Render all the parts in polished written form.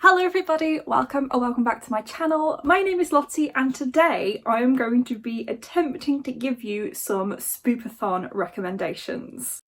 Hello everybody, welcome or welcome back to my channel. My name is Lottie and today I am going to be attempting to give you some Spoopathon recommendations.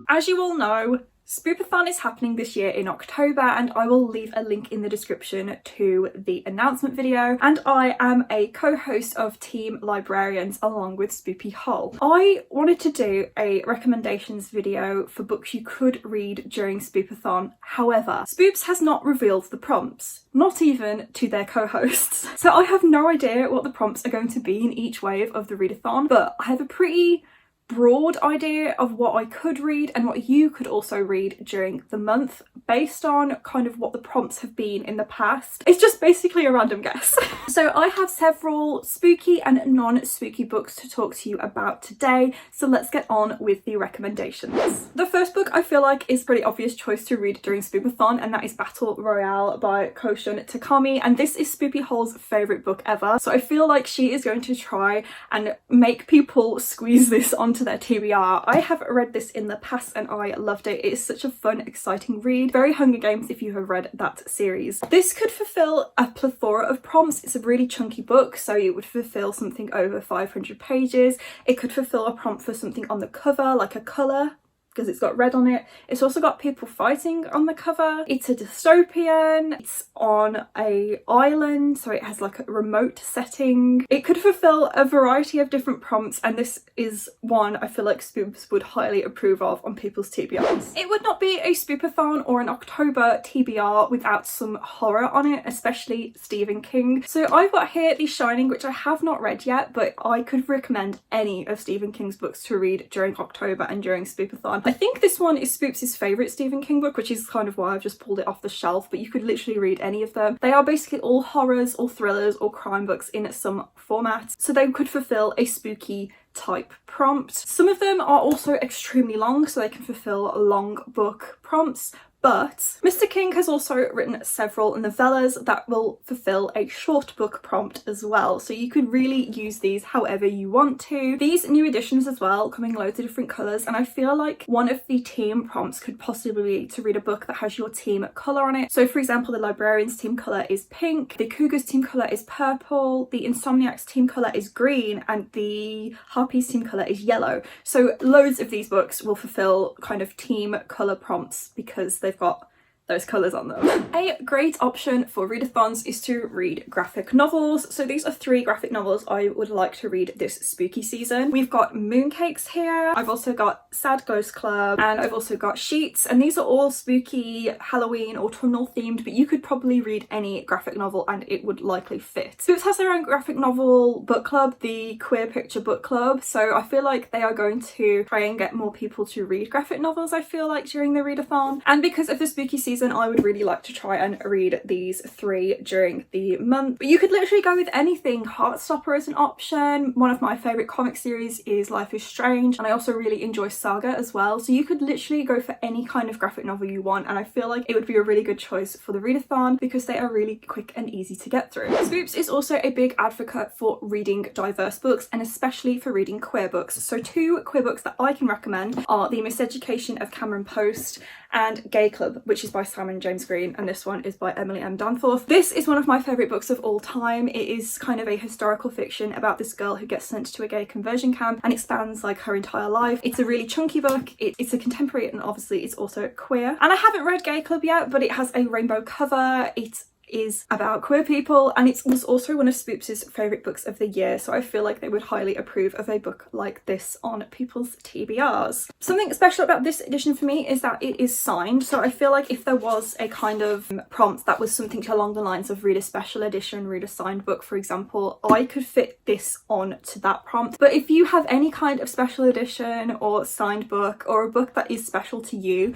As you all know, Spoopathon is happening this year in October and I will leave a link in the description to the announcement video, and I am a co-host of Team Librarians along with Spoopy Hull. I wanted to do a recommendations video for books you could read during Spoopathon. However, Spoops has not revealed the prompts, not even to their co-hosts. So I have no idea what the prompts are going to be in each wave of the readathon, but I have a pretty broad idea of what I could read and what you could also read during the month based on kind of what the prompts have been in the past. It's just basically a random guess. So I have several spooky and non-spooky books to talk to you about today, so let's get on with the recommendations. The first book I feel like is a pretty obvious choice to read during Spoopathon, and that is Royale by Koshun Takami, and this is Spoopy Hull's favourite book ever, so I feel like she is going to try and make people squeeze this onto their TBR. I have read this in the past and I loved it. It is such a fun, exciting read. Very Hunger Games if you have read that series. This could fulfill a plethora of prompts. It's a really chunky book, so it would fulfill something over 500 pages. It could fulfill a prompt for something on the cover, like a colour, because it's got red on it. It's also got people fighting on the cover. It's a dystopian. It's on a island, so it has like a remote setting. It could fulfill a variety of different prompts, and this is one I feel like Spoops would highly approve of on people's TBRs. It would not be a Spoopathon or an October TBR without some horror on it, especially Stephen King. So I've got here The Shining, which I have not read yet, but I could recommend any of Stephen King's books to read during October and during Spoopathon. I think this one is Spoops' favourite Stephen King book, which is kind of why I've just pulled it off the shelf, but you could literally read any of them. They are basically all horrors or thrillers or crime books in some format, so they could fulfill a spooky type prompt. Some of them are also extremely long, so they can fulfill long book prompts. But Mr. King has also written several novellas that will fulfill a short book prompt as well, so you could really use these however you want to. These new editions as well come in loads of different colours, and I feel like one of the team prompts could possibly be to read a book that has your team colour on it. So for example, the Librarians team colour is pink, the Cougars team colour is purple, the Insomniacs team colour is green, and the Harpies team colour is yellow. So loads of these books will fulfill kind of team colour prompts because they've got those colours on them. A great option for readathons is to read graphic novels. So these are 3 graphic novels I would like to read this spooky season. We've got Mooncakes here, I've also got Sad Ghost Club, and I've also got Sheets, and these are all spooky, Halloween, autumnal themed, but you could probably read any graphic novel and it would likely fit. Spoops has their own graphic novel book club, the Queer Picture Book Club, so I feel like they are going to try and get more people to read graphic novels, I feel like, during the readathon. And because of the spooky season, I would really like to try and read these 3 during the month. But you could literally go with anything. Heartstopper is an option. One of my favourite comic series is Life is Strange, and I also really enjoy Saga as well. So you could literally go for any kind of graphic novel you want, and I feel like it would be a really good choice for the readathon because they are really quick and easy to get through. Spoops is also a big advocate for reading diverse books, and especially for reading queer books. So 2 queer books that I can recommend are The Miseducation of Cameron Post and Gay Club, which is by Simon James Green, and this one is by Emily M. Danforth. This is one of my favourite books of all time. It is kind of a historical fiction about this girl who gets sent to a gay conversion camp, and it spans like her entire life. It's a really chunky book. It's a contemporary, and obviously it's also queer. And I haven't read Gay Club yet, but it has a rainbow cover. It is about queer people, and it was also one of Spoops' favourite books of the year, so I feel like they would highly approve of a book like this on people's TBRs. Something special about this edition for me is that it is signed, so I feel like if there was a kind of prompt that was something along the lines of read a special edition, read a signed book, for example, I could fit this on to that prompt. But if you have any kind of special edition or signed book, or a book that is special to you,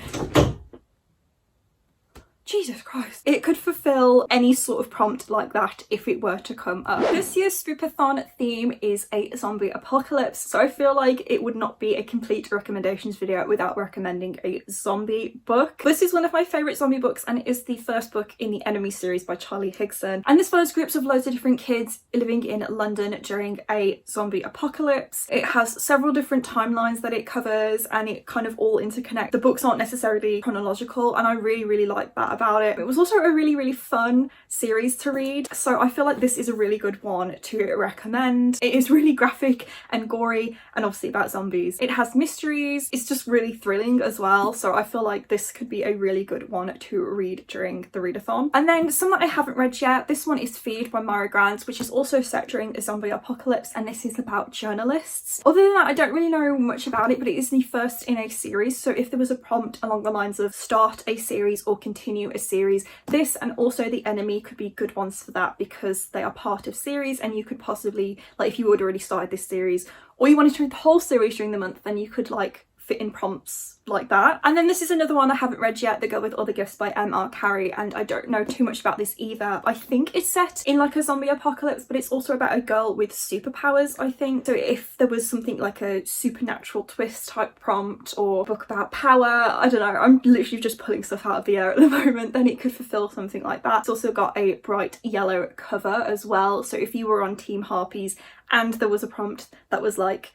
Jesus Christ. It could fulfill any sort of prompt like that if it were to come up. This year's Spoopathon theme is a zombie apocalypse, so I feel like it would not be a complete recommendations video without recommending a zombie book. This is one of my favourite zombie books, and it is the first book in the Enemy series by Charlie Higson. And this follows groups of loads of different kids living in London during a zombie apocalypse. It has several different timelines that it covers, and it kind of all interconnect. The books aren't necessarily chronological, and I really like that about it. It was also a really fun series to read, so I feel like this is a really good one to recommend. It is really graphic and gory and obviously about zombies. It has mysteries, it's just really thrilling as well, so I feel like this could be a really good one to read during the readathon. And then some that I haven't read yet, this one is Feed by Mara Grant, which is also set during a zombie apocalypse, and this is about journalists. Other than that, I don't really know much about it, but it is the first in a series, so if there was a prompt along the lines of start a series or continue a series, this and also The Enemy could be good ones for that, because they are part of series, and you could possibly, like, if you had already started this series or you wanted to read the whole series during the month, then you could like fit in prompts like that. And then this is another one I haven't read yet, The Girl with Other Gifts by M.R. Carey, and I don't know too much about this either. I think it's set in like a zombie apocalypse, but it's also about a girl with superpowers, I think. So if there was something like a supernatural twist type prompt or book about power, I don't know, I'm literally just pulling stuff out of the air at the moment, then it could fulfill something like that. It's also got a bright yellow cover as well, so if you were on Team Harpies and there was a prompt that was like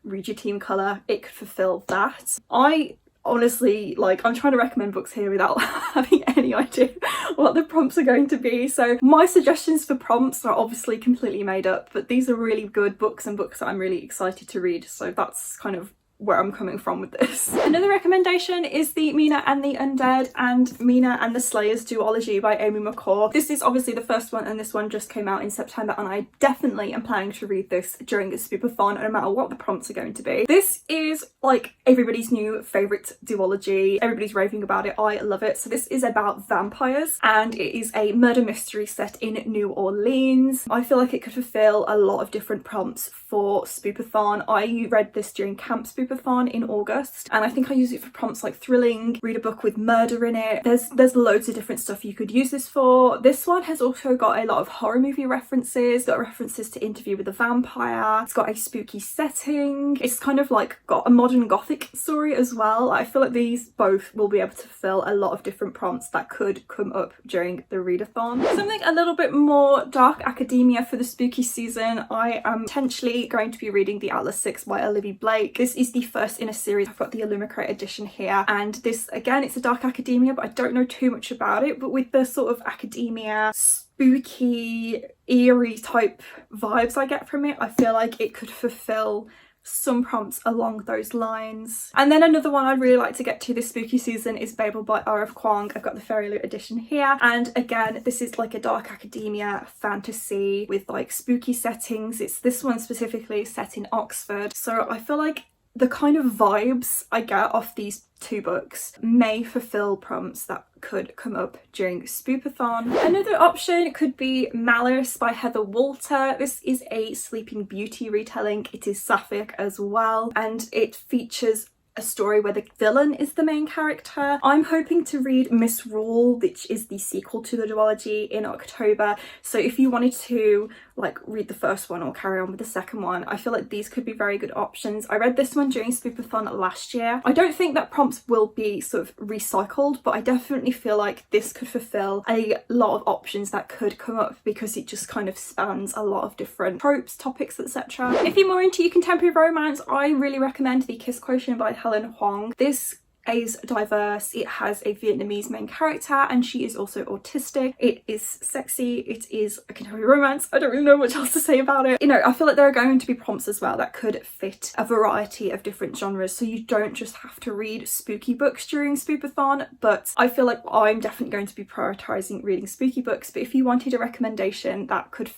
read your team colour, it could fulfill that. I honestly, like, I'm trying to recommend books here without having any idea what the prompts are going to be, so my suggestions for prompts are obviously completely made up, but these are really good books and books that I'm really excited to read, so that's kind of where I'm coming from with this. Another recommendation is the Mina and the Undead and Mina and the Slayers duology by Amy McCall. This is obviously the first one, and this one just came out in September, and I definitely am planning to read this during the Spoopathon no matter what the prompts are going to be. This is like everybody's new favourite duology. Everybody's raving about it. I love it. So this is about vampires, and it is a murder mystery set in New Orleans. I feel like it could fulfill a lot of different prompts for Spoopathon. I read this during Camp Spoopathon in August, and I think I use it for prompts like thrilling, read a book with murder in it. There's loads of different stuff you could use this for. This one has also got a lot of horror movie references, got references to Interview with a Vampire, it's got a spooky setting, it's kind of like got a modern gothic story as well. I feel like these both will be able to fulfill a lot of different prompts that could come up during the readathon. Something a little bit more dark academia for the spooky season, I am potentially going to be reading The Atlas 6 by Olivia Blake. This is the first in a series. I've got the Illumicrate edition here, and this again, it's a dark academia, but I don't know too much about it, but with the sort of academia spooky eerie type vibes I get from it, I feel like it could fulfill some prompts along those lines. And then another one I'd really like to get to this spooky season is Babel by R.F. Kuang. I've got the Fairy Loot edition here, and again, this is like a dark academia fantasy with like spooky settings. It's this one specifically set in Oxford, so I feel like the kind of vibes I get off these two books may fulfill prompts that could come up during Spoopathon. Another option could be Malice by Heather Walter. This is a Sleeping Beauty retelling. It is sapphic as well, and it features a story where the villain is the main character. I'm hoping to read Misrule, which is the sequel to the duology, in October, so if you wanted to like read the first one or carry on with the second one, I feel like these could be very good options. I read this one during Spoopathon last year. I don't think that prompts will be sort of recycled, but I definitely feel like this could fulfill a lot of options that could come up, because it just kind of spans a lot of different tropes, topics, etc. If you're more into your contemporary romance, I really recommend The Kiss Quotient by Helen Huang. This is diverse, it has a Vietnamese main character, and she is also autistic. It is sexy, it is a contemporary romance. I don't really know much else to say about it. You know, I feel like there are going to be prompts as well that could fit a variety of different genres, so you don't just have to read spooky books during Spoopathon, but I feel like I'm definitely going to be prioritising reading spooky books. But if you wanted a recommendation that could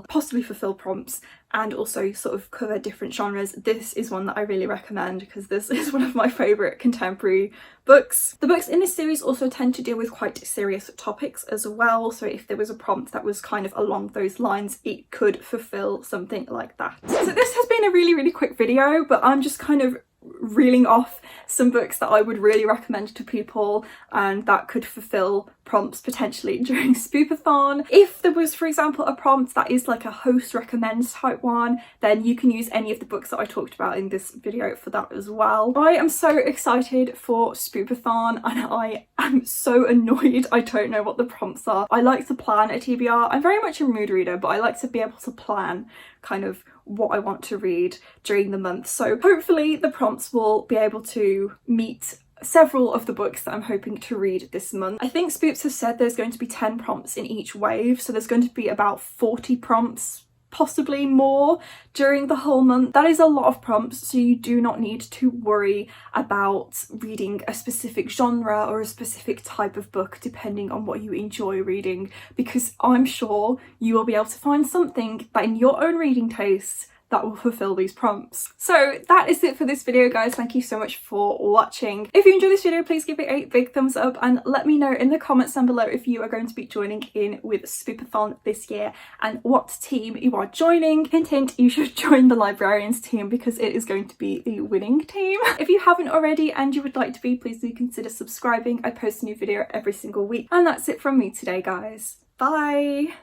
possibly fulfill prompts and also sort of cover different genres, this is one that I really recommend, because this is one of my favourite contemporary books. The books in this series also tend to deal with quite serious topics as well, so if there was a prompt that was kind of along those lines, it could fulfill something like that. So this has been a really quick video, but I'm just kind of reeling off some books that I would really recommend to people and that could fulfill prompts potentially during Spoopathon. If there was, for example, a prompt that is like a host recommends type one, then you can use any of the books that I talked about in this video for that as well. I am so excited for Spoopathon and I am so annoyed I don't know what the prompts are. I like to plan a TBR. I'm very much a mood reader, but I like to be able to plan kind of what I want to read during the month. So hopefully the prompts will be able to meet several of the books that I'm hoping to read this month. I think Spoops has said there's going to be 10 prompts in each wave, so there's going to be about 40 prompts, possibly more, during the whole month. That is a lot of prompts, so you do not need to worry about reading a specific genre or a specific type of book depending on what you enjoy reading, because I'm sure you will be able to find something that in your own reading taste that will fulfill these prompts. So that is it for this video, guys. Thank you so much for watching. If you enjoyed this video, please give it a big thumbs up and let me know in the comments down below if you are going to be joining in with Spoopathon this year and what team you are joining. Hint hint, you should join the librarians team because it is going to be the winning team. If you haven't already and you would like to be, please do consider subscribing. I post a new video every single week. And that's it from me today, guys. Bye!